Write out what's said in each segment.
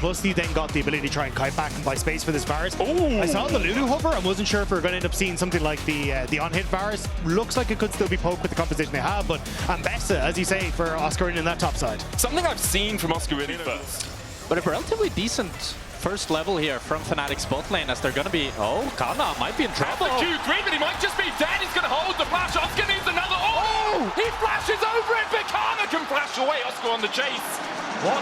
plus he then got the ability to try and kite back and buy space for this Varus. I saw the Lulu hover. I wasn't sure if we were going to end up seeing something like the on-hit Varus. Looks like it could still be poked with the composition they have, but Ambessa, as you say, for Oscarine in that top side. Something I've seen from Oscarine first. But a relatively decent first level here from Fnatic's bot lane, as they're going to be... Oh, Kana might be in trouble. That's the Q3, but he might just be dead. He's going to hold the flash. Oscar needs another. Oh! He flashes over it, but Kana can flash away. Oscar on the chase. What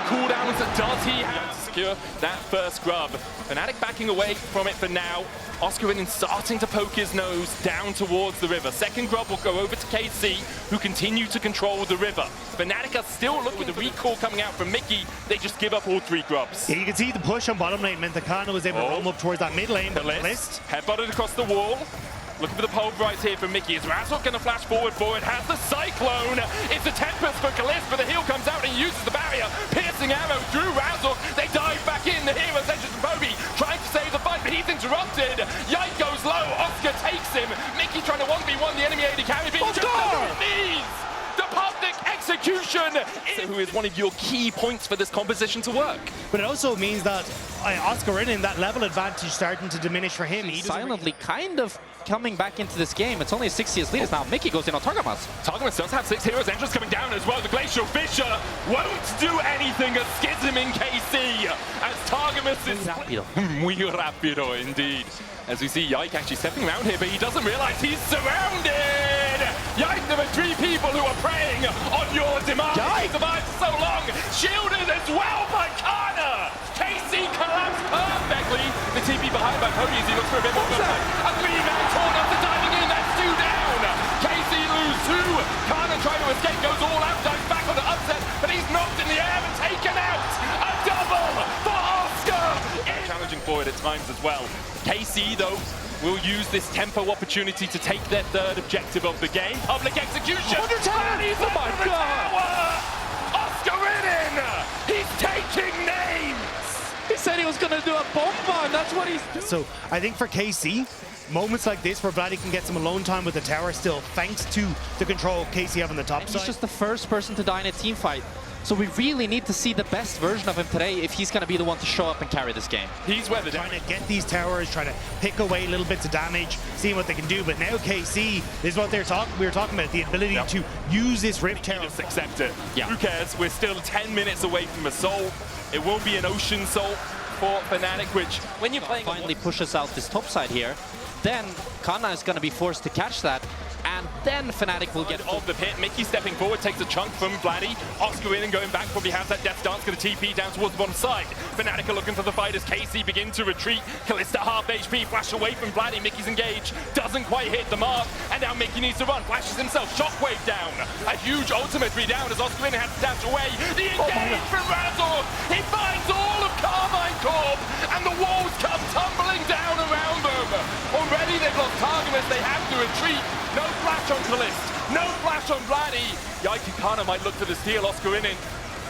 cooldowns does he have to secure that first grub? Fnatic backing away from it for now. Oscarine starting to poke his nose down towards the river. Second grub will go over to KC, who continue to control the river. Fnatic are still looking with the recall coming out from Mickey. They just give up all 3 grubs. Yeah, you can see the push on bottom lane meant that Kana was able to roam up towards that mid lane. Kalist headbutted across the wall. Looking for the pulverize here from Mickey. Is Razor going to flash forward for it? Has the Cyclone. It's a Tempest for Kalist, but the heal comes out and he uses the barrier. Piercing arrow through Razor. They dive back in. The heroes enters from Bobby, trying to save the fight, but he's interrupted. Yike goes low. Oscar takes him. Mickey trying to 1v1 the enemy AD carry. But just over knees. The public execution, who is one of your key points for this composition to work. But it also means that Oscarine in that level advantage starting to diminish for him. He's silently kind of coming back into this game. It's only a 6 years lead. Now Mickey goes in on Targamas. Targamas does have 6 heroes. Entrance coming down as well. The Glacial Fisher won't do anything. A schism in KC as Targamas is... Muy rápido indeed. As we see Yike actually stepping around here, but he doesn't realize he's surrounded! Yike, there are 3 people who are preying on your demise. He survived so long. Shielded as well by Kana. KC collapsed perfectly. The TP behind by Cody as he looks for a bit more gunfight. A 3-man torn after diving in. That's 2 down. KC lose 2. Kana trying to escape, goes all out, dives back on the upset, but he's knocked in the air and taken out. A double for Oscar. Challenging for it at times as well. KC, though, will use this tempo opportunity to take their 3rd objective of the game. Public execution. Oh my God! Oscarine! He's taking names! He said he was going to do a bomb, and that's what he's doing. So I think for KC, moments like this where Vladdy can get some alone time with the tower still, thanks to the control KC have on the top side. He's just the first person to die in a team fight. So we really need to see the best version of him today if he's going to be the one to show up and carry this game. He's where trying to get these towers, trying to pick away little bits of damage, seeing what they can do. But now KC, this is what we were talking about, the ability to use this Rift Tower. Just accept it. Yeah. Who cares? We're still 10 minutes away from a soul. It won't be an Ocean Soul for Fnatic, which when you're playing... Finally pushes out this top side here. Then Kana is going to be forced to catch that. And then Fnatic will get off the pit. Mickey stepping forward, takes a chunk from Vladdy. Oscar in and going back, probably has that Death Dance, going to TP down towards the bottom side. Fnatic are looking for the fight as KC begin to retreat. Kalista half HP, flash away from Vladdy. Mickey's engaged, doesn't quite hit the mark. And now Mickey needs to run, flashes himself, shockwave down. A huge ultimate down as Oscar has to dash away. The engage from Razor. He finds all of Karmine Corp, and the walls come tumbling down around them. Already they've lost Targamas, they have to retreat. No flash on Kalist, no flash on Vladdy. Yike and Kana might look for the steal. Oscar in it.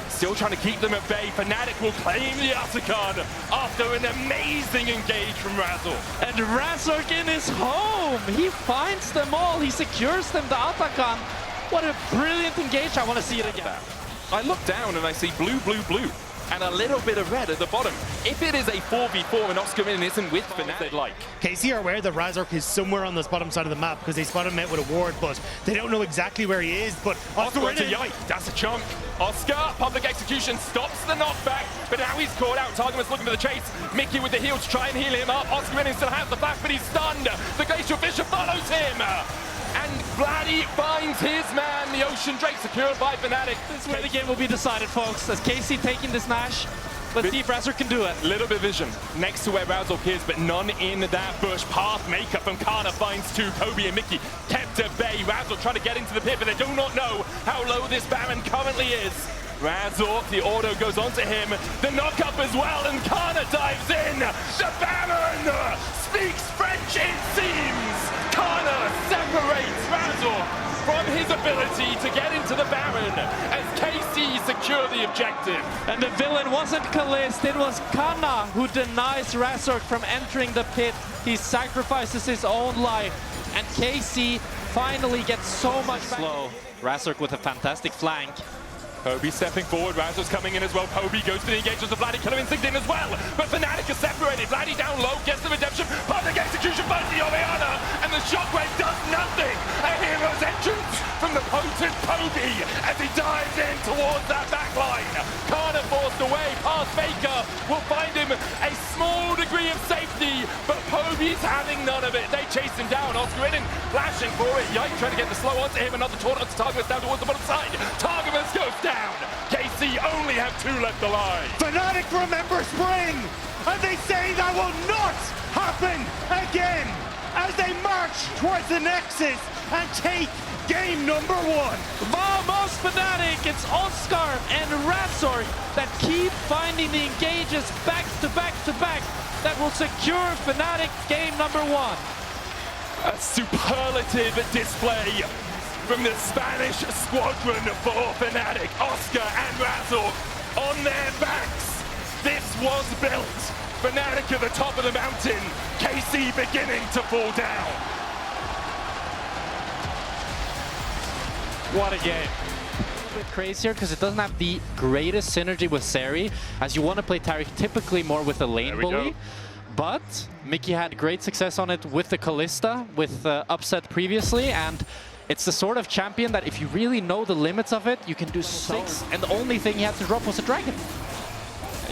Still trying to keep them at bay. Fnatic will claim the Atakan after an amazing engage from Razor. And Razor in his home. He finds them all. He secures them, the Atakan. What a brilliant engage. I want to see it again. I look down and I see blue, blue, blue. And a little bit of red at the bottom. If it is a 4v4 and Oscarine isn't with Fnatic, they'd like. KC are aware that Razork is somewhere on this bottom side of the map because they spot him out with a ward, but they don't know exactly where he is. But Oscar to Yike, that's a chunk. Oscar, public execution, stops the knockback, but now he's caught out. Targamas looking for the chase. Mickey with the heal to try and heal him up. Oscarine still has the flash, but he's stunned. The Glacial Fisher follows him. And Vladdy finds his man, the Ocean Drake, secured by Fnatic. This is where the game will be decided, folks. As KC taking this Nash, let's see if Razor can do it. Little bit of vision next to where Razor is, but none in that bush. Path maker from Kana finds 2. Kobe and Mickey kept at bay. Razor trying to get into the pit, but they do not know how low this Baron currently is. Razor, the auto goes onto him. The knock-up as well, and Kana dives in. The Baron speaks French, it seems. Kana separates Razor from his ability to get into the Baron as KC secure the objective. And the villain wasn't Kalist, it was Kana who denies Razork from entering the pit. He sacrifices his own life, and KC finally gets so much slow. Razork with a fantastic flank. Poby stepping forward, Razor's coming in as well. Poby goes to the engagement of Vladdy, Killer Instinct in as well. But Fnatic is separated. Vladdy down low, gets the redemption. Perfect execution by the Oriana, and the shockwave does nothing. A hero's entrance from the potent Poby as he dives in towards that backline. Karna forced away past Faker will find him a small degree of safety, but Poby's having none of it. They chase him down. Oscar in flashing for it. Yike trying to get the slow onto him. Another taunt onto Targamas down towards the bottom side. Targamas goes down. KC only have 2 left alive. Fnatic remember spring, and they say that will not happen again as they march towards the Nexus and take game number 1. Vamos Fnatic! It's Oscar and Razor that keep finding the engages back to back to back that will secure Fnatic game number 1. A superlative display from the Spanish squadron for Fnatic. Oscar and Razor on their backs. This was built. Fnatic at the top of the mountain. KC beginning to fall down. What a game. A bit crazier because it doesn't have the greatest synergy with Seri, as you want to play Taric typically more with a lane bully. But Mickey had great success on it with the Kalista, with Upset previously, and it's the sort of champion that if you really know the limits of it, you can do 6, and the only thing he had to drop was a dragon.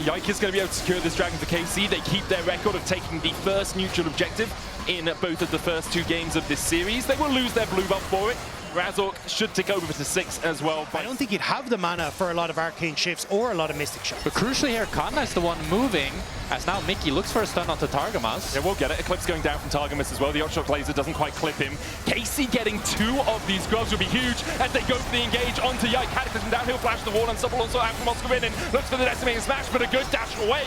Yike is going to be able to secure this dragon for KC. They keep their record of taking the first neutral objective in both of the first 2 games of this series. They will lose their blue buff for it. Razork should take over to 6 as well. I don't think you'd have the mana for a lot of arcane shifts or a lot of mystic shots. But crucially here, Kana is the one moving, as now Mickey looks for a stun onto Targamas. Yeah, we'll get it. Eclipse going down from Targamas as well. The Oddshot laser doesn't quite clip him. KC getting 2 of these grubs will be huge as they go for the engage onto Yike. Cataclysm downhill, flash the wall, and Supple also out from Oscar in. Looks for the decimating smash, but a good dash away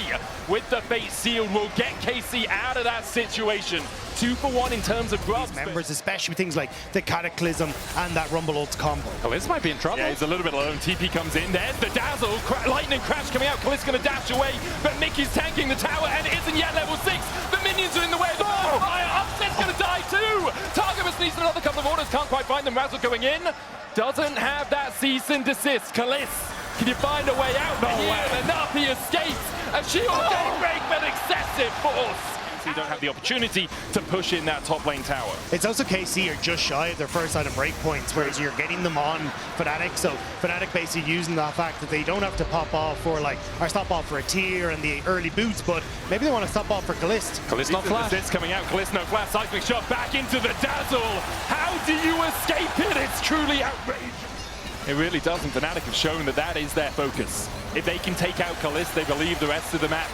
with the Fate Sealed will get KC out of that situation. 2 for 1 in terms of grubs. Members, especially with things like the Cataclysm and that Rumble Ults combo. Kalis might be in trouble. Yeah, he's a little bit alone. TP comes in. There's the Dazzle. Lightning Crash coming out. Kalis going to dash away, but Mickey's tanking the tower and isn't yet level 6. The minions are in the way. The fire. Upset's going to die too. Targamas needs another couple of orders. Can't quite find them. Razzle going in. Doesn't have that cease and desist. Kalis, can you find a way out? No way. Enough. He escapes. A shield game break, but excessive force. You don't have the opportunity to push in that top lane tower. It's also KC are just shy of their first item breakpoints, whereas you're getting them on Fnatic. So Fnatic basically using the fact that they don't have to pop off for or stop off for a tier and the early boots, but maybe they want to stop off for Kalist. Kalist not flash. This coming out. Kalist no flash. Seismic shot back into the Dazzle. How do you escape it? It's truly outrageous. It really doesn't. Fnatic have shown that that is their focus. If they can take out Kalist, they believe the rest of the map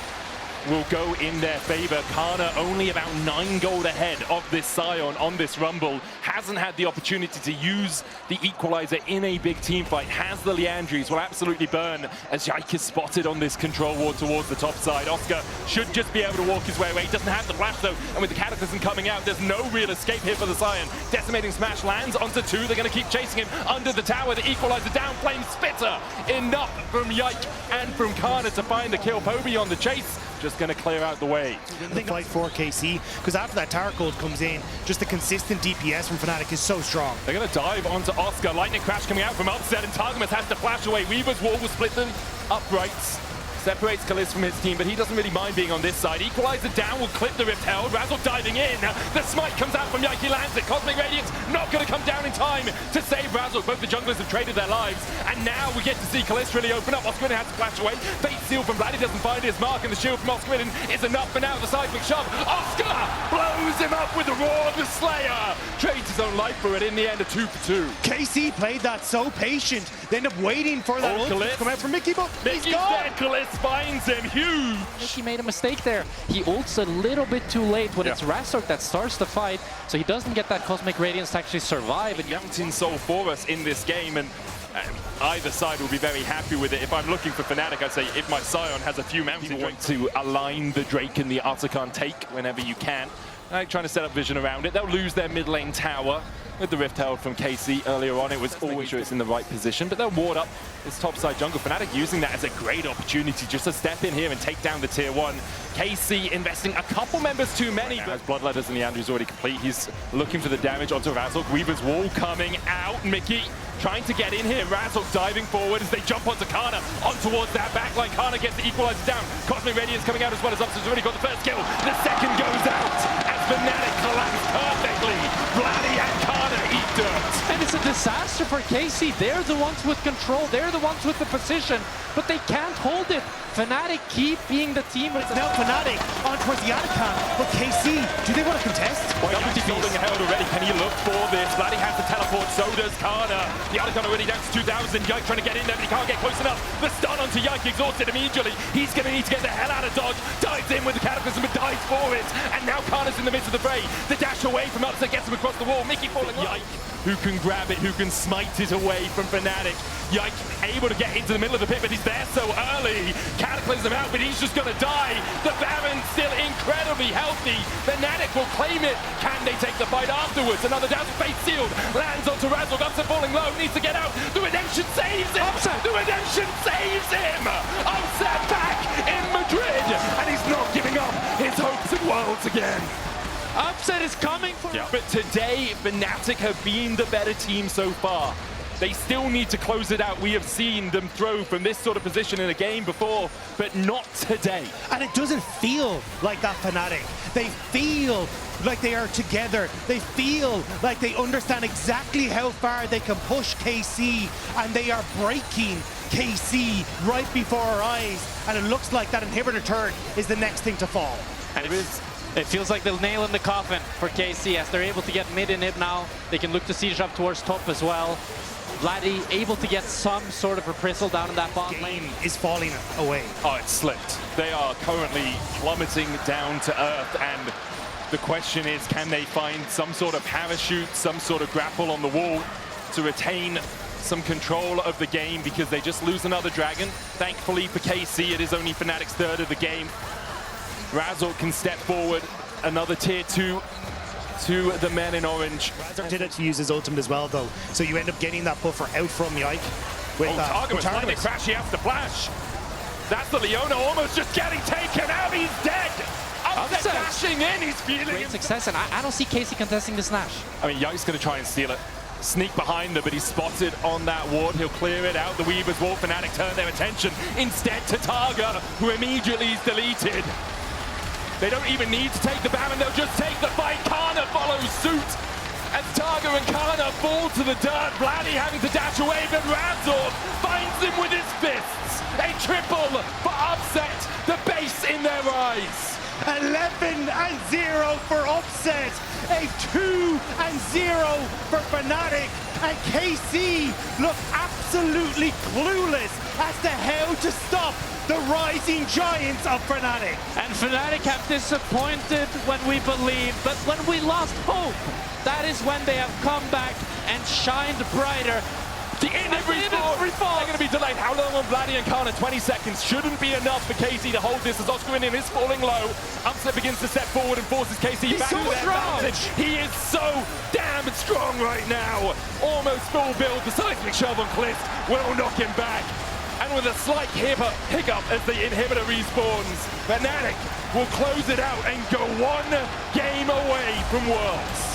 will go in their favor. Karna only about 9 gold ahead of this Scion on this Rumble. Hasn't had the opportunity to use the equalizer in a big team fight. Has the Leandries, will absolutely burn as Yike is spotted on this control ward towards the top side. Oscar should just be able to walk his way away. He doesn't have the flash though, and with the Cataclysm coming out, there's no real escape here for the Scion. Decimating smash lands onto 2. They're going to keep chasing him under the tower. The equalizer down, flame spitter. Enough from Yike and from Karna to find the kill. Poby on the chase. Just going to clear out the way. The fight for KC, because after that Tower Gold comes in, just the consistent DPS from Fnatic is so strong. They're going to dive onto Oscar. Lightning Crash coming out from Upset, and Targamas has to flash away. Weaver's wall will split them uprights. Separates Kalis from his team, but he doesn't really mind being on this side. Equalizer down will clip the Rift Herald. Razzle diving in. The smite comes out from Yike, lands it. Cosmic Radiance not going to come down in time to save Razzle. Both the junglers have traded their lives, and now we get to see Kalis really open up. Oscar has to flash away. Fate Seal from Vladdy doesn't find his mark, and the shield from Oscar is enough for now. The seismic shove. Oscar blows him up with the roar of the Slayer. Trades his own life for it in the end, a 2 for 2. KC played that so patient. They end up waiting for that ult to come out from Mickey, but Mickey's he's gone. dead. Kalis finds him huge. Mickey made a mistake there. He ults a little bit too late when it's Razork that starts the fight, so he doesn't get that Cosmic Radiance to actually survive. And Mountain Soul for us in this game, and either side will be very happy with it. If I'm looking for Fnatic, I'd say if my Scion has a few mountains, you want to align the Drake and the Artican take whenever you can. Trying to set up vision around it. They'll lose their mid lane tower with the Rift Herald from KC earlier on. It was always sure it's in the right position, but they'll ward up this topside jungle. Fnatic using that as a great opportunity just to step in here and take down the tier 1. KC investing a couple members too many. As Bloodletters and the Andrew's already complete, he's looking for the damage onto Razork. Weaver's wall coming out. Mickey trying to get in here. Razork diving forward as they jump onto Kana, on towards that backline. Kana gets the equalizer down. Cosmic Radiance coming out as well as Upset's already got the first kill. The second goes out as Fnatic collapse perfectly. Vladdy and Kana eat dirt. And it's a disaster for KC. They're the ones with control. They're the ones with the position, but they can't hold it. Fnatic keep being the team. It's now Fnatic on towards the Atacant, but KC, do they want to contest? He's holding ahead already. Can he look for this? Vladdy has to teleport, so does Kana. The Atacant already down to 2,000. Yike trying to get in there, but he can't get close enough. The stun onto Yike, exhausted immediately. He's going to need to get the hell out of dodge. Dives in with the Cataclysm, but dives for it. And now Kana's in the midst of the fray. The dash away from Upset gets him across the wall. Mickey falling. Yike, who can grab it, who can smite it away from Fnatic. Yike able to get into the middle of the pit, but he's there so early. Cataclysm out, but he's just going to die. The Baron's still incredibly healthy. Fnatic will claim it. Can they take the fight afterwards? Another down space sealed. Lands onto Razork. Upset falling low. Needs to get out. The Redemption saves him. Upset. The Redemption saves him. Upset back in Madrid. And he's not giving up his hopes and worlds again. Upset is coming for... Yeah. But today, Fnatic have been the better team so far. They still need to close it out. We have seen them throw from this sort of position in a game before, but not today. And it doesn't feel like that Fnatic. They feel like they are together. They feel like they understand exactly how far they can push KC, and they are breaking KC right before our eyes. And it looks like that inhibitor turret is the next thing to fall. And it feels like the nail in the coffin for KC as they're able to get mid inhib now. They can look to siege up towards top as well. Vladdy able to get some sort of reprisal down in that bot lane. Is falling away. Oh, it's slipped. They are currently plummeting down to earth, and the question is, can they find some sort of parachute, some sort of grapple on the wall to retain some control of the game, because they just lose another dragon. Thankfully for KC, it is only Fnatic's third of the game. Razork can step forward, another tier 2 to the men in orange. Razork did it to use his ultimate as well, though, so you end up getting that buffer out from Yike. With, Targamas trying to crash, he has to flash. That's the Leona almost just getting taken out, he's dead! Upset dashing in, he's feeling great success, and I don't see KC contesting this Nash. I mean, Yike's going to try and steal it. Sneak behind her, but he's spotted on that ward. He'll clear it out. The Weaver's wall. Fnatic turn their attention instead to Targa, who immediately is deleted. They don't even need to take the Baron, they'll just take the fight. Kana follows suit as Targa and Kana fall to the dirt. Vladdy having to dash away, but Razork finds him with his fists. A triple for Upset, the base in their eyes. 11-0 for Upset, a 2-0 for Fnatic, and KC look absolutely clueless as to how to stop the rising giants of Fnatic. And Fnatic have disappointed when we believed, but when we lost hope, that is when they have come back and shined brighter. The inhib fall. They're going to be delayed. How long on Vladdy and Kana? 20 seconds. Shouldn't be enough for KC to hold this as Oscarin is falling low. Upset begins to step forward and forces KC back to their advantage. He is so damn strong right now. Almost full build. The seismic shove on Cliff will knock him back. And with a slight hiccup as the inhibitor respawns, Fnatic will close it out and go one game away from Worlds.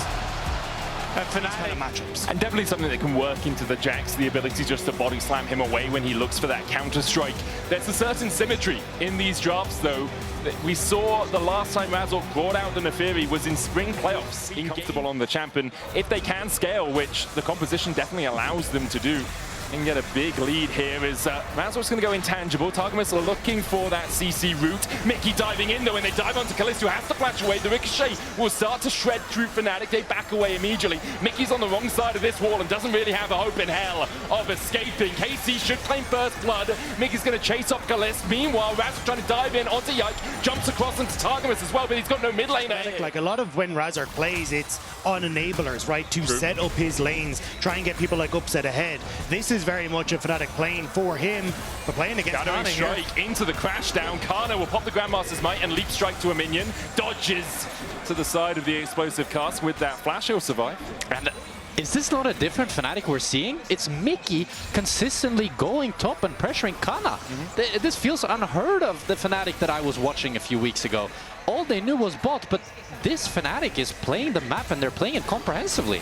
Fnatic matchups. And definitely something that can work into the Jax, the ability just to body slam him away when he looks for that counter strike. There's a certain symmetry in these drafts, though, that we saw the last time Razork brought out the Neferi was in spring playoffs. Incomfortable on the champion. If they can scale, which the composition definitely allows them to do, and get a big lead here as Razork's going to go intangible. Targamas are looking for that CC route. Mickey diving in, though, when they dive onto Kalista, who has to flash away. The Ricochet will start to shred through Fnatic. They back away immediately. Mickey's on the wrong side of this wall and doesn't really have a hope in hell of escaping. KC should claim first blood. Mickey's going to chase up Kalista. Meanwhile, Razork trying to dive in onto Yike. Jumps across into Targamas as well, but he's got no mid laner. Like a lot of when Razork plays, it's on enablers, right, to set up his lanes, try and get people like Upset ahead. This is very much a Fnatic playing for him, but playing against Shattering Karmine strike into the crash down. Karna will pop the Grandmaster's Might and leap strike to a minion. Dodges to the side of the explosive cast with that flash. He'll survive. And is this not a different Fnatic we're seeing? It's Mickey consistently going top and pressuring Kana. This feels unheard of, the Fnatic that I was watching a few weeks ago. All they knew was bot, but this Fnatic is playing the map and they're playing it comprehensively.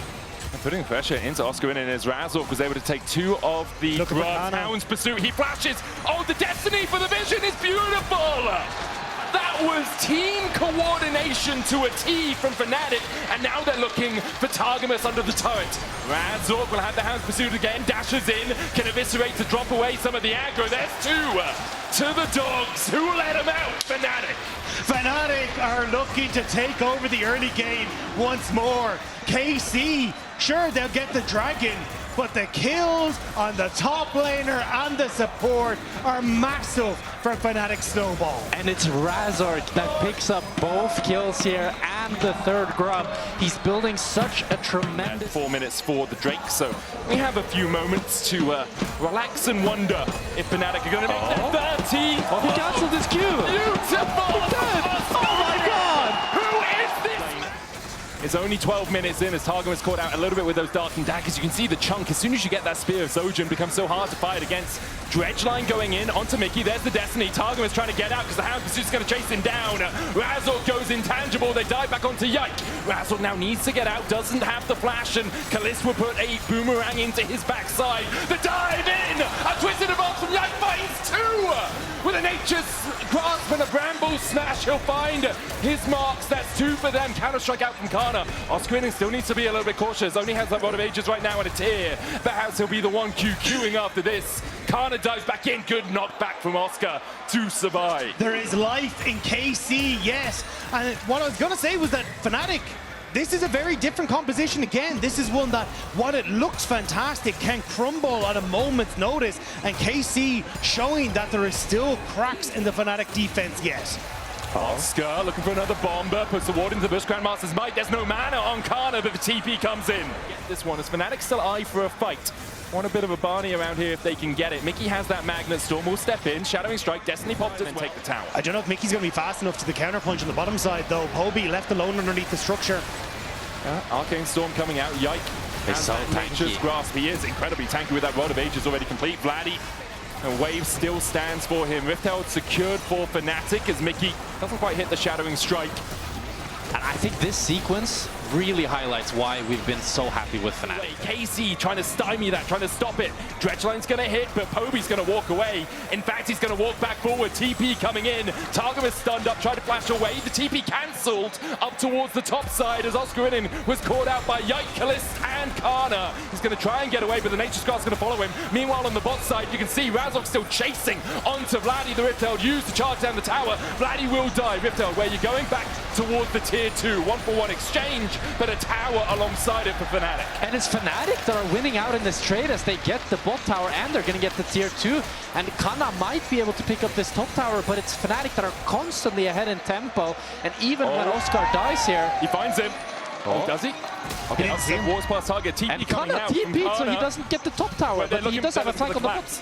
And putting pressure into Oscarine, and as Razork was able to take 2 of the Hound's pursuit. He flashes. Oh, the Destiny for the vision is beautiful! That was team coordination to a T from Fnatic, and now they're looking for Targamas under the turret. Razork will have the Hound's pursuit again, dashes in, can eviscerate to drop away some of the aggro. There's 2 to the dogs. Who let him out? Fnatic. Fnatic are looking to take over the early game once more. KC, sure, they'll get the Dragon, but the kills on the top laner and the support are massive for Fnatic Snowball. And it's Razork that picks up both kills here and the 3rd grub. He's building such a tremendous... 4 minutes for the Drake, so we have a few moments to relax and wonder if Fnatic are going to make the 30. Oh, he canceled his Q! Beautiful! Oh my god! Who is this? It's only 12 minutes in as Targamas caught out a little bit with those darting daggers. You can see the chunk. As soon as you get that Spear of Zojin, becomes so hard to fight against. Dredgeline going in onto Mickey. There's the Destiny. Targamas trying to get out because the Hound Pursuit's going to chase him down. Razork goes intangible. They dive back onto Yike. Razork now needs to get out. Doesn't have the flash, and Kalista will put a boomerang into his backside. The dive in! A twisted advance from Yike finds 2! With a Nature's Grasp and a Bramble Smash, he'll find his marks. That's 2 for them. Counter-strike out from Kana. Oscarine still needs to be a little bit cautious. Only has that Rod of Ages right now and a tier. Perhaps he'll be the one queuing after this. Kana dives back in. Good knockback from Oscar to survive. There is life in KC, yes. And what I was going to say was that Fnatic, this is a very different composition again. This is one that, while it looks fantastic, can crumble at a moment's notice. And KC showing that there is still cracks in the Fnatic defense yet. Oscar looking for another bomber, puts the ward into the bush. Grandmaster's Might. There's no mana on Kana, but the TP comes in. Get this one as Fnatic still eye for a fight. Want a bit of a Barney around here if they can get it. Mickey has that Magnet Storm, will step in, Shadowing Strike, Destiny popped and take the tower. I don't know if Mickey's going to be fast enough to the counter punch on the bottom side though. Hobie left alone underneath the structure. Arcane Storm coming out. Yike has so that Nature's Grasp. He is incredibly tanky with that Rod of Ages already complete. Vladdy, and Wave still stands for him. Rift Herald secured for Fnatic as Mickey doesn't quite hit the Shadowing Strike. And I think this sequence really highlights why we've been so happy with Fnatic. KC trying to stymie that, trying to stop it. Dredgeline's going to hit, but Poby's going to walk away. In fact, he's going to walk back forward. TP coming in. Targamas stunned up, tried to flash away. The TP cancelled up towards the top side as Oscarine was caught out by Yike, Kalista, and Kana. He's going to try and get away, but the Nature's Grasp is going to follow him. Meanwhile, on the bot side, you can see Razork still chasing onto Vladdy. The Rift Herald used to charge down the tower. Vladdy will die. Rift Herald, where you're going back towards the tier 2. 1-for-1 exchange, but a tower alongside it for Fnatic. And it's Fnatic that are winning out in this trade as they get the bot tower and they're going to get the tier 2. And Kana might be able to pick up this top tower, but it's Fnatic that are constantly ahead in tempo. And even when Oscar dies here... He finds him. Oh, does he? Okay, Oscar wars past target. TP and coming Kana out from TP'd, so Kana. he doesn't get the top tower, but he does have a flank on the bot.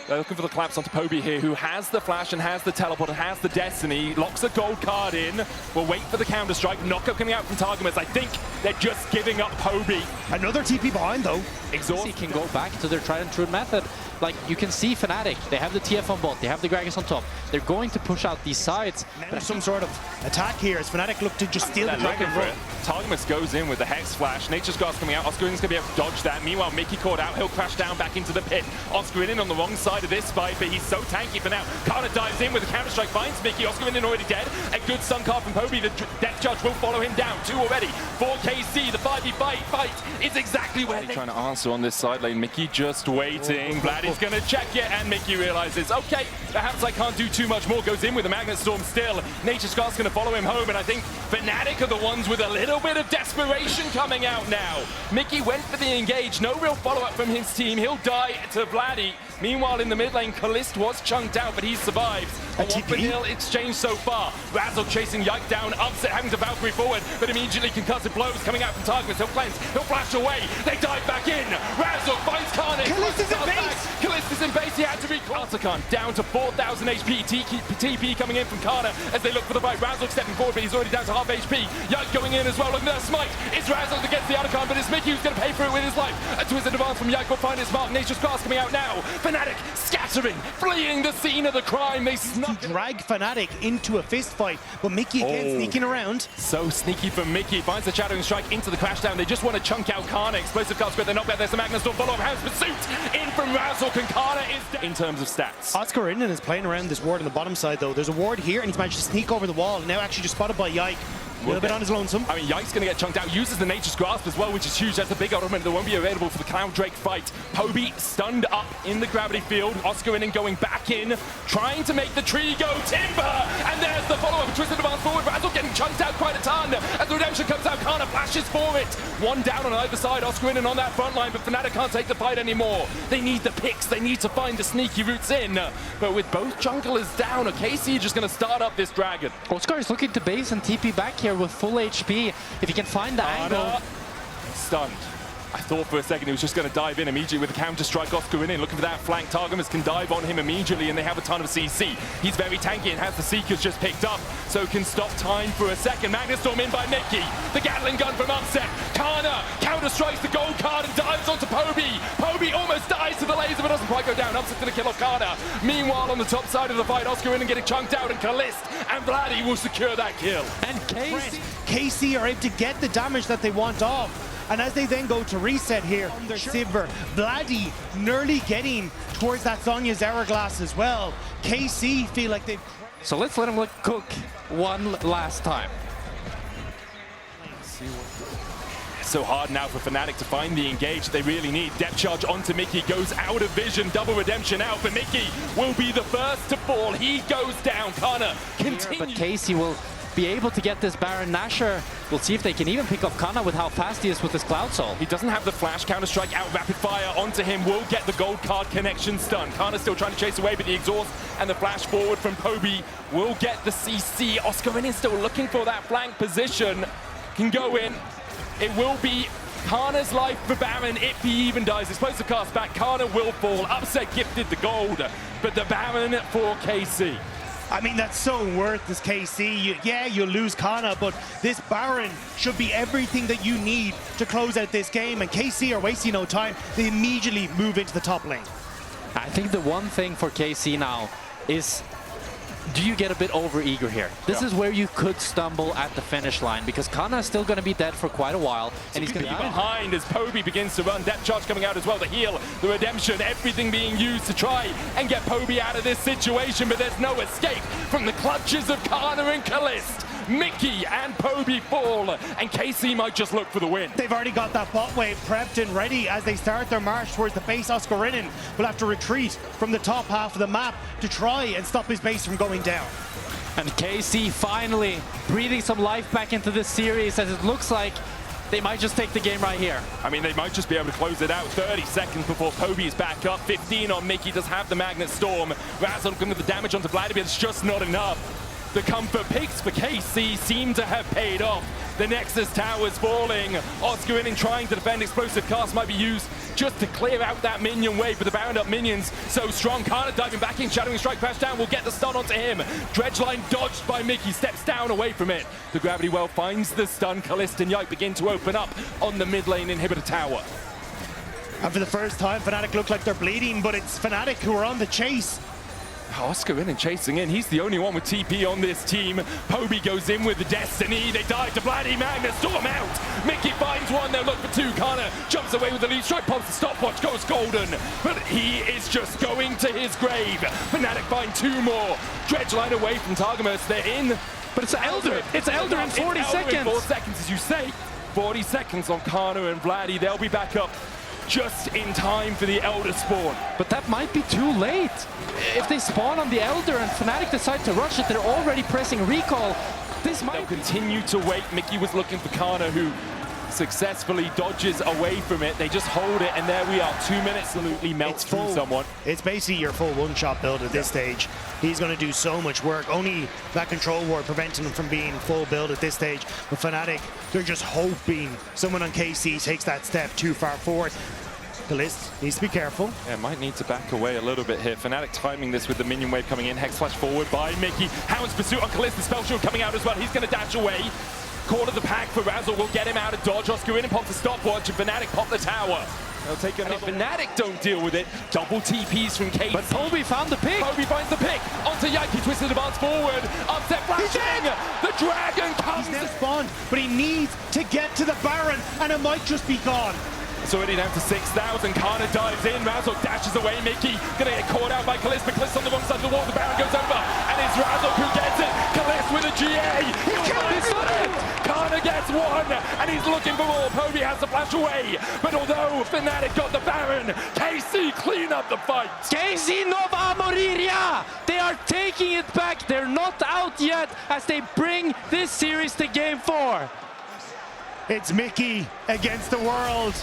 They're looking for the collapse onto Poby here, who has the flash and has the teleport and has the Destiny. Locks a gold card in. We'll wait for the counter-strike. Knockup coming out from Targamas. I think they're just giving up Poby. Another TP behind though. Exhaust. He can go back to their tried and true method. Like, you can see Fnatic, they have the TF on bot, they have the Gragas on top. They're going to push out these sides. But some sort of attack here as Fnatic look to just steal the Dragon run. Targamas goes in with the Hex Flash. Nature's Grasp coming out. Oscarine is going to be able to dodge that. Meanwhile, Mickey caught out. He'll crash down back into the pit. Oscarine in on the wrong side of this fight, but he's so tanky for now. Kana dives in with a counter-strike, finds Mickey. Oscarine already dead. A good stun card from Poby. The Death Judge will follow him down. 2 already. For KC, the 5v5 fight is exactly where they're trying to answer on this side lane. Mickey just waiting. Vladdy's going to check it, and Mickey realizes, okay, perhaps I can't do too much more. Goes in with a Magnet Storm still. Nature's Grasp going to follow him home, and I think Fnatic are the ones with a little bit of desperation coming out now. Mickey went for the engage. No real follow-up from his team. He'll die to Vladdy. Meanwhile, in the mid lane, Kalist was chunked out, but he survives. A one-for-nil exchange so far. Razzle chasing Yike down, Upset having to Valkyrie forward, but immediately concussive blows coming out from Targus. He'll cleanse, he'll flash away. They dive back in. Razzle finds Karmine. Kalist is in base. Kalist is in base. He had to recall. Artican down to 4,000 HP. TP coming in from Kana as they look for the fight. Razzle stepping forward, but he's already down to half HP. Yike going in as well. Look at that smite. It's Razzle that gets the Artican, but it's Mickey who's going to pay for it with his life. A twisted advance from Yike will find his mark. Nature's Grasp coming out now. Fnatic scattering, fleeing the scene of the crime. They snuck to drag Fnatic into a fist fight, but Mickey again sneaking around. So sneaky from Mickey. Finds the Shadowing Strike into the crashdown. They just want to chunk out Kana. Explosive cast, but they're not there. There's the Magnus Storm follow-up hands pursuit in from Razzle. Kana is dead. In terms of stats, Oscar Innen is playing around this ward on the bottom side though. There's a ward here and he's managed to sneak over the wall. Now actually just spotted by Yike. A little bit on his lonesome. I mean, Yike's going to get chunked out. Uses the Nature's Grasp as well, which is huge. That's a big element that won't be available for the Cloud Drake fight. Poby stunned up in the gravity field. Oscar Innen going back in, trying to make the tree go timber. And there's the follow-up. Twisted advance forward. Razzle getting chunked out quite a ton. As the redemption comes out, Kana flashes for it. One down on either side. Oscar Innen on that front line, but Fnatic can't take the fight anymore. They need the picks. They need to find the sneaky routes in. But with both junglers down, KC just going to start up this dragon. Oscar is looking to base and TP back here with full HP. If he can find the angle. Stunned. I thought for a second he was just going to dive in immediately with a counter-strike. Oscar Innen looking for that flank. Targamas can dive on him immediately, and they have a ton of CC. He's very tanky and has the Seekers just picked up, so can stop time for a second. Magnus Storm in by Mickey. The Gatling gun from Upset. Kana counter-strikes the gold card and dives onto Poby. Poby almost dies to the laser, but doesn't quite go down. Upset's going to kill off Kana. Meanwhile, on the top side of the fight, Oscar Innen getting chunked out, and Kalist and Vladdy will secure that kill. And KC are able to get the damage that they want off. And as they then go to reset here, their Sivir, Vladdy nearly getting towards that Sonya's Hourglass as well. KC feel like they've... So let's let him cook one last time. So hard now for Fnatic to find the engage they really need. Depth charge onto Mickey, goes out of vision, double redemption out, but Mickey will be the first to fall. He goes down. Kana continues. But KC will be able to get this Baron. Nashor, we'll see if they can even pick off Kana with how fast he is with his Cloud Soul. He doesn't have the flash. Counter-strike out, rapid fire onto him. Will get the gold card connection stun. Kana still trying to chase away, but the exhaust and the flash forward from Poby will get the CC. Oscar Innen still looking for that flank position. Can go in. It will be Kana's life for Baron if he even dies. Explosive cast back. Kana will fall. Upset gifted the gold, but the Baron for KC. I mean, that's so worth this KC. Yeah, you lose Kana, but this Baron should be everything that you need to close out this game. And KC are wasting no time. They immediately move into the top lane. I think the one thing for KC now is, do you get a bit over-eager here? This is where you could stumble at the finish line, because Kana is still going to be dead for quite a while, and he's going to be behind as Poby begins to run. Depth charge coming out as well, the heal, the redemption, everything being used to try and get Poby out of this situation, but there's no escape from the clutches of Kana and Kalist. Mickey and Poby fall, and KC might just look for the win. They've already got that bot wave prepped and ready as they start their march towards the base. Oscar Innen will have to retreat from the top half of the map to try and stop his base from going down. And KC finally breathing some life back into this series, as it looks like they might just take the game right here. I mean, they might just be able to close it out. 30 seconds before Poby is back up. 15 on Mickey, does have the Magnet Storm. Razzle looking at the damage onto Vladimir, it's just not enough. The comfort picks for KC seem to have paid off. The Nexus Tower's falling. Oscar Innen trying to defend. Explosive cast might be used just to clear out that minion wave, but the bound up minions so strong. Kana diving back in, Shadowing Strike crash down, will get the stun onto him. Dredgeline dodged by Mickey, steps down away from it. The Gravity Well finds the stun. Kalist and Yike begin to open up on the mid lane inhibitor tower. And for the first time, Fnatic look like they're bleeding, but it's Fnatic who are on the chase. Oscar Innen chasing in. He's the only one with TP on this team. Poby goes in with the Destiny. They dive to Vladdy. Magnus Storm out. Mickey finds one. They'll look for two. Kana jumps away with the lead strike. Pumps the stopwatch. Goes golden. But he is just going to his grave. Fnatic find two more. Dredgeline away from Targamas. They're in. But it's Elder. It's Elder in 40 seconds. 4 seconds, as you say. 40 seconds on Kana and Vladdy. They'll be back up just in time for the Elder spawn. But that might be too late. If they spawn on the Elder and Fnatic decide to rush it, they're already pressing recall. This might They'll continue to wait. Mickey was looking for Kana, who successfully dodges away from it. They just hold it, and there we are. 2 minutes absolutely melts through someone. It's basically your full one-shot build at this stage. He's going to do so much work. Only that control ward preventing him from being full build at this stage. But Fnatic, they're just hoping someone on KC takes that step too far forward. Kalist needs to be careful. Yeah, might need to back away a little bit here. Fnatic timing this with the minion wave coming in. Hex flash forward by Mickey. Hound's pursuit on Kalist. The spell shield coming out as well. He's going to dash away. Corner the pack for Razzle will get him out of dodge. Oscar in and pops the stopwatch, and Fnatic pop the tower. They'll take another. And if Fnatic don't deal with it, double TPs from KC. But Poby found the pick. Poby finds the pick. Onto Yike, twisted advance forward. Upset flashing. The dragon comes. He's now spawned, but he needs to get to the Baron, and it might just be gone. It's already down to 6,000. Kana dives in. Razzle dashes away. Mickey gonna get caught out by Kalist, but Kalist on the wrong side of the wall. The Baron goes over, and it's Razzle who gets it. Kalist with a GA. He's got it. Kana gets one, and he's looking for more. Poby has to flash away, but although Fnatic got the Baron, KC clean up the fight. KC no va moriria! They are taking it back. They're not out yet as they bring this series to game 4. It's Mickey against the world.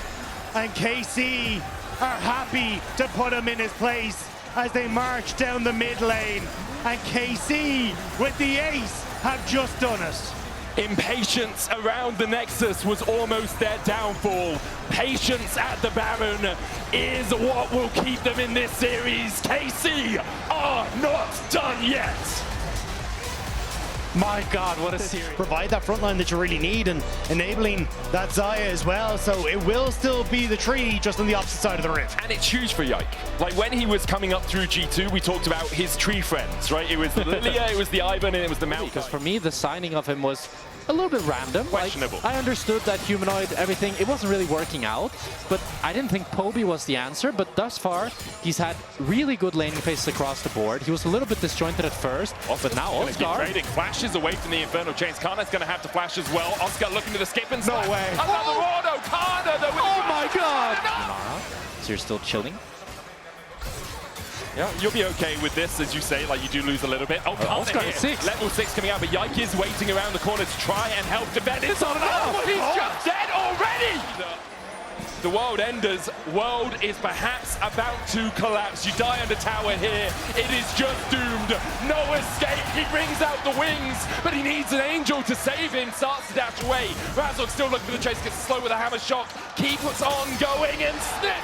And KC are happy to put him in his place as they march down the mid lane. And KC, with the ace, have just done it. Impatience around the Nexus was almost their downfall. Patience at the Baron is what will keep them in this series. KC are not done yet. My God, what a series. Provide that front line that you really need and enabling that Xayah as well. So it will still be the tree just on the opposite side of the rift. And it's huge for Yike. Like when he was coming up through G2, we talked about his tree friends, right? It was the Lilia, it was the Ivan, and it was the Mount. Because for me, the signing of him was a little bit random. Questionable. Like, I understood that humanoid, everything, it wasn't really working out, but I didn't think Poby was the answer. But thus far, he's had really good laning phases across the board. He was a little bit disjointed at first, but now Oscar flashes away from the Infernal Chains. Kana's going to have to flash as well. Oscar looking to the skip and No way. Another auto. Kana, though. Oh my God! So you're still chilling? Yeah, you'll be okay with this, as you say, like you do lose a little bit. Oh, Oscar is 6. Level 6 coming out, but Yike is waiting around the corner to try and help defend. It's on enough! He's just dead already! The World Enders world is perhaps about to collapse. You die under tower here. It is just doomed. No escape. He brings out the wings, but he needs an angel to save him. Starts to dash away. Razzle still looking for the chase. Gets slow with a hammer shock. Keeps on going and snip.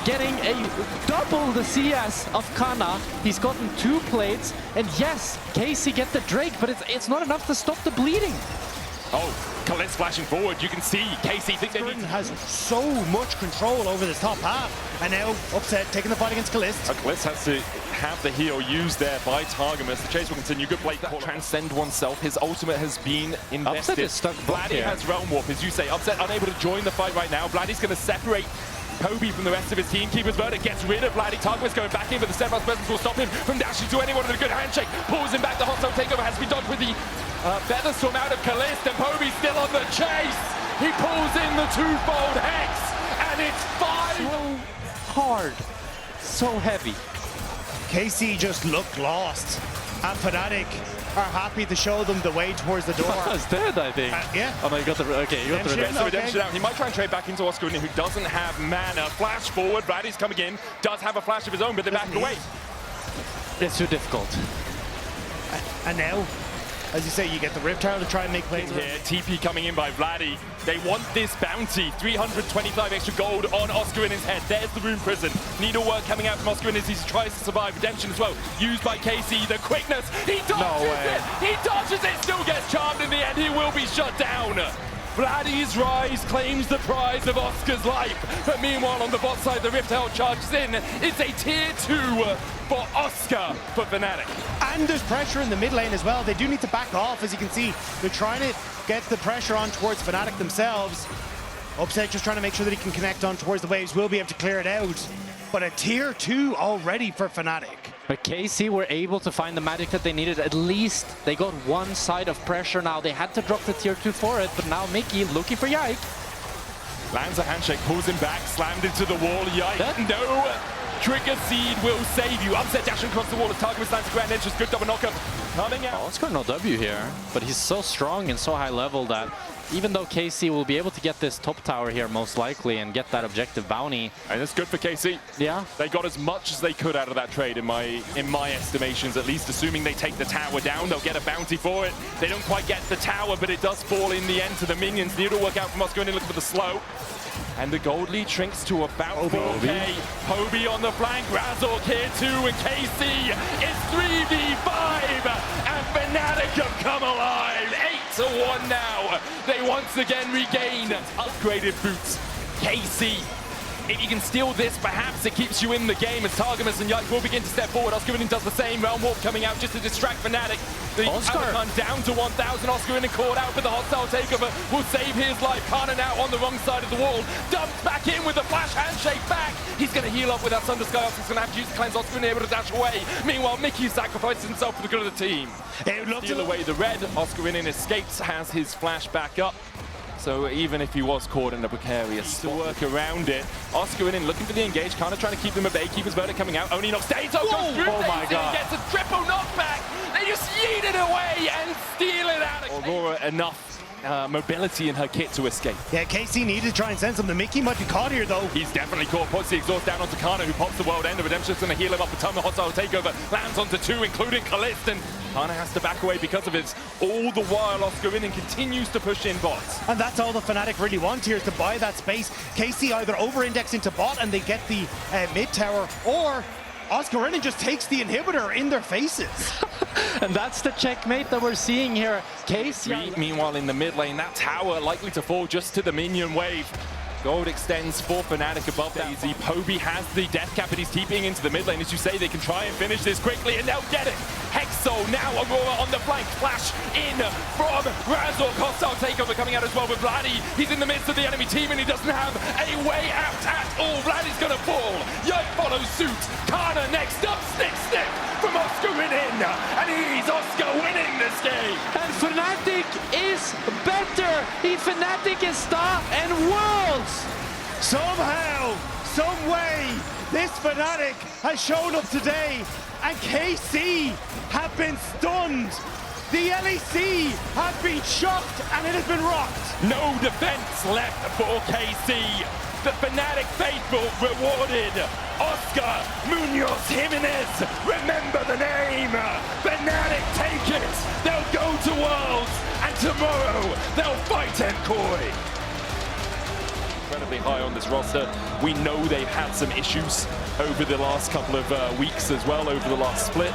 Getting a double the CS of Kana. He's gotten 2 plates, and yes, KC get the Drake, but it's not enough to stop the bleeding. Oh, Kalist flashing forward. You can see KC thinks they need to... has so much control over this top half, and now Upset taking the fight against Kalist. Kalist has to have the heal used there by Targamas. The chase will continue. Good play. Transcend oneself. His ultimate has been invested. Upset is stuck. Vladdy has Realm Warp, as you say. Upset unable to join the fight right now. Vladdy's going to separate Poby from the rest of his team. Keeper's Verdict gets rid of Vladdy. Targamas going back in, but the Steadfast Presence will stop him from dashing to anyone with a good handshake. Pulls him back. The hostile takeover has to be dodged with the Featherstorm out of Kalist, and Poby's still on the chase. He pulls in the 2-fold Hex, and it's 5. So hard, so heavy. KC just looked lost, and Fnatic are happy to show them the way towards the door. He's dead, I think. Yeah. Oh no, you got the redemption out. He might try and trade back into Oscar, who doesn't have mana. Flash forward. Vladdy's coming in. Does have a flash of his own, but they're back away. It's too difficult. And now, as you say, you get the Rift Tower to try and make plays here. TP coming in by Vladdy. They want this bounty. 325 extra gold on Oscar in his head. There's the Rune Prison. Needlework coming out from Oscar as he tries to survive. Redemption as well. Used by KC. The quickness. He dodges it. He dodges it. Still gets charmed in the end. He will be shut down. Vladdy's rise claims the prize of Oscar's life. But meanwhile, on the bot side, the Rift Herald charges in. It's a tier 2 for Oscar for Fnatic. And there's pressure in the mid lane as well. They do need to back off, as you can see. They're trying to get the pressure on towards Fnatic themselves. Upset just trying to make sure that he can connect on towards the waves. Will be able to clear it out. But a tier 2 already for Fnatic. But KC were able to find the magic that they needed. At least they got one side of pressure now. They had to drop the tier 2 for it, but now Mickey looking for Yike. Lands a handshake, pulls him back, slammed into the wall. Yike, no. Trigger Seed will save you. Upset dashing across the wall as Target stands to grand entrance. Good double knockup coming out. Oscar no W here, but he's so strong and so high level that even though KC will be able to get this top tower here most likely and get that objective bounty. And it's good for KC. Yeah. They got as much as they could out of that trade in my estimations, at least. Assuming they take the tower down, they'll get a bounty for it. They don't quite get the tower, but it does fall in the end to the minions. Need to work out from Oscar and looking for the slow. And the gold lead shrinks to about 4K. Hobie on the flank, Razork here too, and KC is 3v5, and Fnatic have come alive. 8-1 now. They once again regain upgraded boots. KC, if you can steal this, perhaps it keeps you in the game as Targamas and Yike will begin to step forward. Oscarinin does the same. Realm Warp coming out just to distract Fnatic. The Avakan down to 1,000. Oscarinin caught out for the hostile takeover. Will save his life. Kana now on the wrong side of the wall. Dumped back in with a flash handshake back. He's going to heal up with that Sunder Sky. Oscar's going to have to use the cleanse. Oscarinin able to dash away. Meanwhile, Mickey sacrifices himself for the good of the team. Steal away the red. Oscarinin escapes, has his flash back up. So even if he was caught in a precarious to work around it, Oscarinin looking for the engage, kind of trying to keep them at bay. Keeper's verdict coming out. Only knocks Dato goes through. Oh my god! Gets a triple knockback. They just yeet it away and steal it out. Aurora enough mobility in her kit to escape. Yeah, KC needed to try and send something. Mickey might be caught here though. He's definitely caught. Puts the exhaust down onto Kana, who pops the world end. Redemption's going to heal him up a ton. The hostile takeover lands onto 2, including Kalist, and Kana has to back away because of it. All the while, Oscarinin continues to push in bots. And that's all the Fnatic really want here, is to buy that space. KC either over-index into bot and they get the mid tower, or Oscarinin just takes the inhibitor in their faces. And that's the checkmate that we're seeing here. KC. Meanwhile, in the mid lane, that tower likely to fall just to the minion wave. Gold extends for Fnatic above Daisy. Hobie has the death cap, but he's keeping into the mid lane. As you say, they can try and finish this quickly, and they'll get it. Hexo now, Aurora on the flank. Flash in from Razork. Hostile takeover coming out as well with Vladdy. He's in the midst of the enemy team, and he doesn't have a way out at all. Vladdy's going to fall. Yike follows suit. Kana next up. Snick from Oscarinin. And he's Oscar winning this game. And Fnatic is better. Fnatic is star and worlds. Somehow, some way, this Fnatic has shown up today, and KC have been stunned. The LEC have been shocked, and it has been rocked. No defense left for KC. The Fnatic faithful rewarded. Oscar Munoz Jimenez, remember the name. Fnatic take it. They'll go to Worlds, and tomorrow they'll fight Nkoi. Incredibly high on this roster. We know they've had some issues over the last couple of weeks as well, over the last split.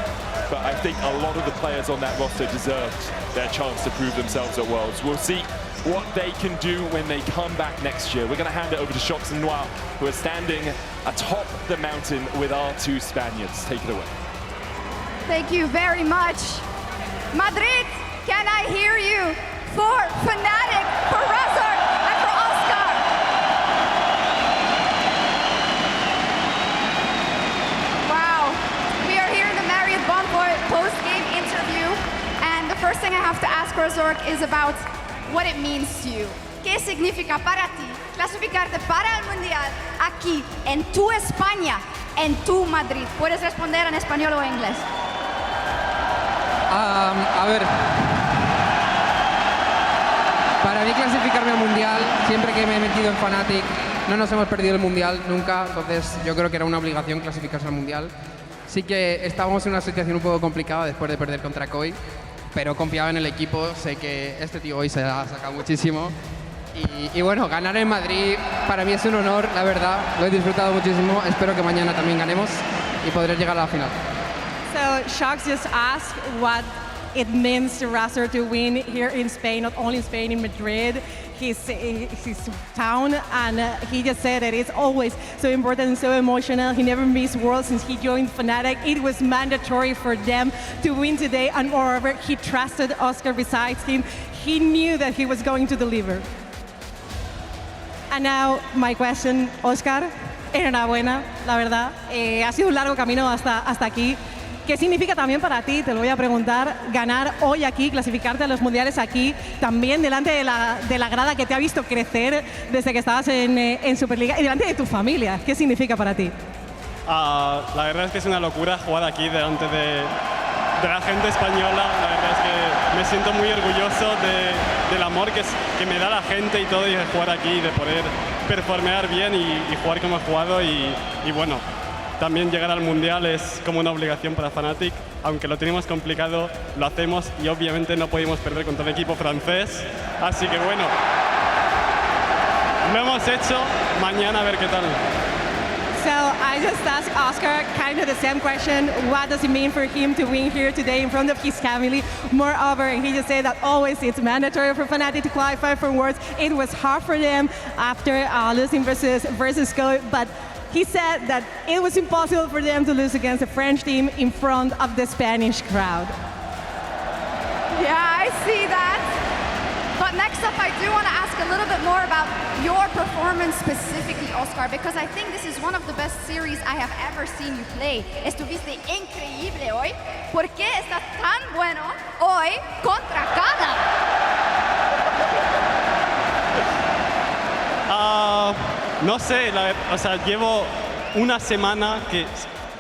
But I think a lot of the players on that roster deserved their chance to prove themselves at Worlds. We'll see what they can do when they come back next year. We're going to hand it over to Shox and Noir, who are standing atop the mountain with our 2 Spaniards. Take it away. Thank you very much. Madrid, can I hear you? For Fnatic, for Razork, and for Oscar. Wow. We are here in the Marriott Bonvoy post-game interview, and the first thing I have to ask Razork is about what it means to you. ¿Qué significa para ti clasificarte para el Mundial aquí, en tu España, en tu Madrid? Puedes responder en español o en inglés. A ver, para mí clasificarme al Mundial, siempre que me he metido en Fnatic, no nos hemos perdido el Mundial nunca, entonces yo creo que era una obligación clasificarse al Mundial. Sí que estábamos en una situación un poco complicada después de perder contra Koi, pero confiaba en el equipo, sé que este tío hoy se ha sacado muchísimo. Y bueno, ganar en Madrid para mí es un honor, la verdad, lo he disfrutado muchísimo, espero que mañana también ganemos y podré llegar a la final. So Shox just asked what it means to Razork to win here in Spain, not only in Spain, in Madrid, his town, and he just said that it's always so important and so emotional. He never missed Worlds since he joined Fnatic. It was mandatory for them to win today, and moreover, he trusted Oscar besides him. He knew that he was going to deliver. And now, my question, Oscar, enhorabuena, la verdad. Ha sido un largo camino hasta aquí. ¿Qué significa también para ti, te lo voy a preguntar, ganar hoy aquí, clasificarte a los mundiales aquí, también delante de la grada que te ha visto crecer desde que estabas en Superliga y delante de tu familia? ¿Qué significa para ti? La verdad es que es una locura jugar aquí delante de la gente española. La verdad es que me siento muy orgulloso del amor que me da la gente y todo, y de jugar aquí, de poder performear bien y jugar como he jugado. Y bueno, también llegar al Mundial es como una obligación para Fnatic. Aunque lo tenemos complicado, lo hacemos y obviamente no podemos perder contra el equipo francés. Así que bueno, lo hemos hecho. Mañana a ver qué tal. So I just asked Oscar kind of the same question. What does it mean for him to win here today in front of his family? Moreover, and he just said that always it's mandatory for Fnatic to qualify for Worlds. It was hard for them after losing versus Corp, but he said that it was impossible for them to lose against a French team in front of the Spanish crowd. Yeah, I see that. But next up, I do want to ask a little bit more about your performance specifically, Oscar, because I think this is one of the best series I have ever seen you play. Estuviste increíble hoy. ¿Por qué estás tan bueno hoy contra Kaza? No sé, o sea, llevo una semana que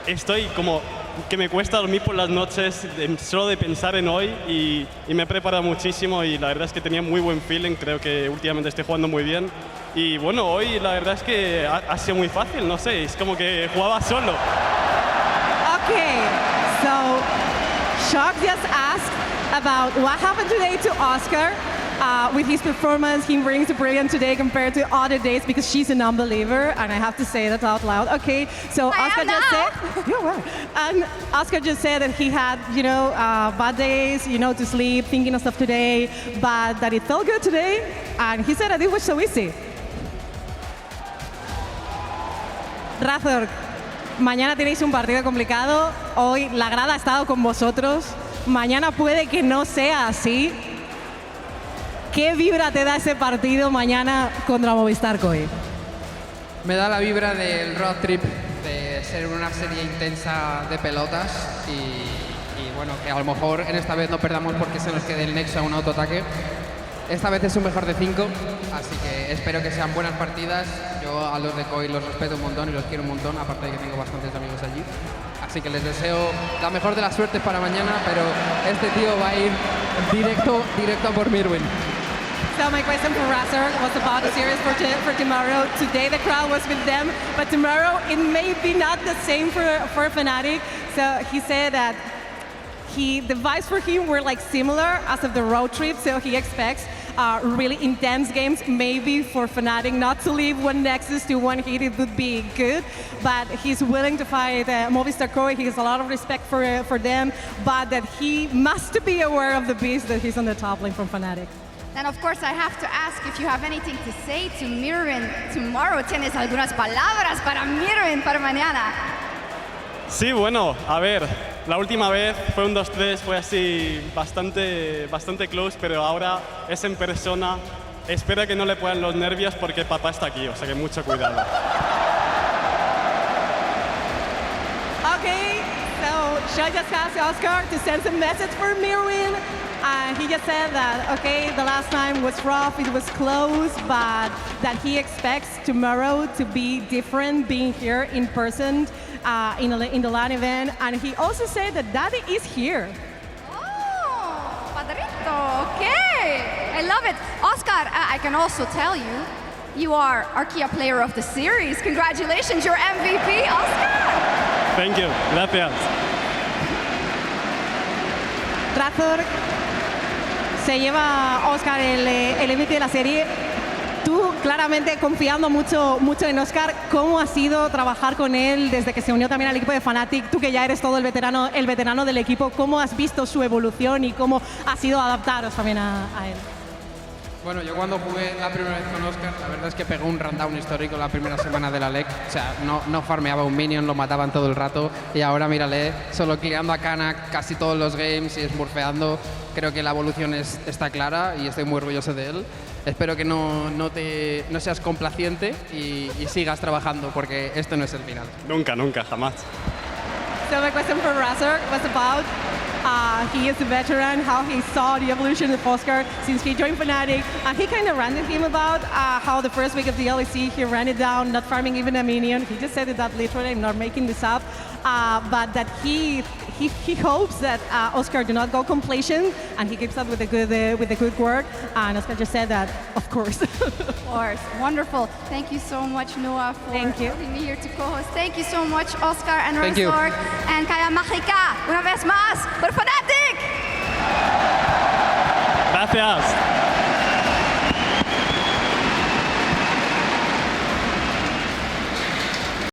estoy como que me cuesta dormir por las noches solo de pensar en hoy, y me he preparado muchísimo, y la verdad es que tenía muy buen feeling. Creo que últimamente estoy jugando muy bien, y bueno, hoy la verdad es que ha sido muy fácil, no sé, es como que jugaba solo. Okay, so Shock just asked about what happened today to Oscar. With his performance, he brings to brilliant today compared to other days, because she's a non-believer, and I have to say that out loud. Okay, so Oscar just said, you're right. And Oscar just said that he had, you know, bad days, you know, to sleep, thinking of stuff today, but that it felt good today, and he said that it was so easy. Razor, mañana tenéis un partido complicado. Hoy la grada ha estado con vosotros. Mañana puede que no sea así. ¿Qué vibra te da ese partido mañana contra Movistar Coi? Me da la vibra del road trip, de ser una serie intensa de pelotas y bueno, que a lo mejor en esta vez no perdamos porque se nos quede el nexo a un autoataque. Esta vez es un mejor de 5, así que espero que sean buenas partidas. Yo a los de Coi los respeto un montón y los quiero un montón, aparte de que tengo bastantes amigos allí. Así que les deseo la mejor de las suertes para mañana, pero este tío va a ir directo a por Mirwin. So my question for Razor was about the series for tomorrow. Today the crowd was with them, but tomorrow it may be not the same for Fnatic. So he said that the vibes for him were like similar as of the road trip, so he expects really intense games, maybe for Fnatic not to leave one Nexus to one hit, it would be good, but he's willing to fight Movistar Core. He has a lot of respect for them, but that he must be aware of the beast that he's on the top lane from Fnatic. Then of course I have to ask if you have anything to say to Mirwin tomorrow. ¿Tienes algunas palabras para Mirwin para mañana? Sí, bueno, a ver, la última vez fue un 2-3, fue así bastante close, pero ahora es en persona. Espera que no le puedan los nervios porque papá está aquí, o sea que mucho cuidado. Okay, so Shai just asked Oscar to send some message for Mirwin. And he just said that, okay, the last time was rough, it was close, but that he expects tomorrow to be different, being here in person in the LAN event. And he also said that Daddy is here. Oh, padrito, okay. I love it. Oscar, I can also tell you, you are Archaea Player of the Series. Congratulations, you're MVP, Oscar. Thank you, gracias. Razor, se lleva Oscar el MVP de la serie. Tú claramente confiando mucho en Oscar. ¿Cómo ha sido trabajar con él desde que se unió también al equipo de Fnatic? Tú que ya eres todo el veterano del equipo, ¿cómo has visto su evolución y cómo ha sido adaptaros también a él? Bueno, yo cuando jugué la primera vez con Oscar, la verdad es que pegó un rundown histórico la primera semana de la LEC. O sea, no farmeaba un minion, lo mataban todo el rato. Y ahora mírale, solo cleando a Kana casi todos los games y smurfeando. Creo que la evolución está clara y estoy muy orgulloso de él. Espero que no seas complaciente y sigas trabajando, porque esto no es el final. Nunca, jamás. So my question for Razor was about He is a veteran, how he saw the evolution of Oscar since he joined Fnatic. And he kind of ranted him about how the first week of the LEC, he ran it down, not farming even a minion. He just said it that literally, I'm not making this up. But that he hopes that Oscar do not go complacent, and he keeps up with the good work. And Oscar just said that, of course. Of course. Wonderful. Thank you so much, Noah, for having me here to co-host. Thank you so much, Oscar and Razork. And Kaya Mágica, una vez más, por Fnatic! Gracias.